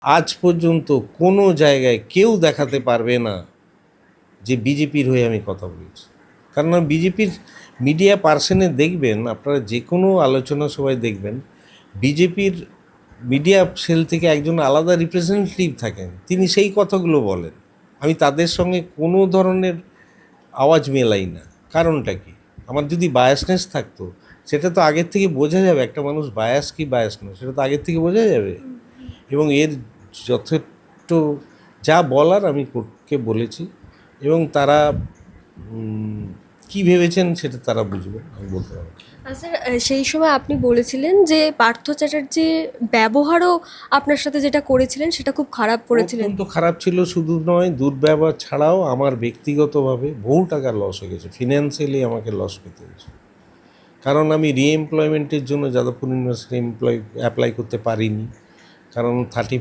আজ পর্যন্ত কোনো জায়গায় কেউ দেখাতে পারবে না যে বিজেপির হয়ে আমি কথা বলেছি। কারণ বিজেপির মিডিয়া পার্সনে দেখবেন, আপনারা যে কোনো আলোচনা সভায় দেখবেন, বিজেপির মিডিয়া সেল থেকে একজন আলাদা রিপ্রেজেন্টেটিভ থাকেন, তিনি সেই কথাগুলো বলেন। আমি তাদের সঙ্গে কোনো ধরনের আওয়াজ মেলাই না। কারণটা কি? আমার যদি বায়াসনেস থাকতো, সেটা তো আগের থেকে বোঝা যাবে। একটা মানুষ বায়াস কি বায়াস নয়, সেটা তো আগের থেকে বোঝা যাবে। এবং এর যথেষ্ট যা বলার আমি কোর্টকে বলেছি, এবং তারা কি ভেবেছেন সেটা তারা বুঝবে, আমি বলতে পারবো। স্যার, সেই সময় আপনি বলেছিলেন যে পার্থ চ্যাটার্জির ব্যবহারও আপনার সাথে যেটা করেছিলেন সেটা খুব খারাপ করেছিলেন। অত্যন্ত খারাপ ছিল, শুধু নয় দুর্ব্যবহার ছাড়াও আমার ব্যক্তিগতভাবে বহু টাকা লস হয়ে গেছে, ফিনান্সিয়ালি আমাকে লস পেতে হয়েছে। কারণ আমি রিএমপ্লয়মেন্টের জন্য যাদবপুর ইউনিভার্সিটি অ্যাপ্লাই করতে পারিনি, কারণ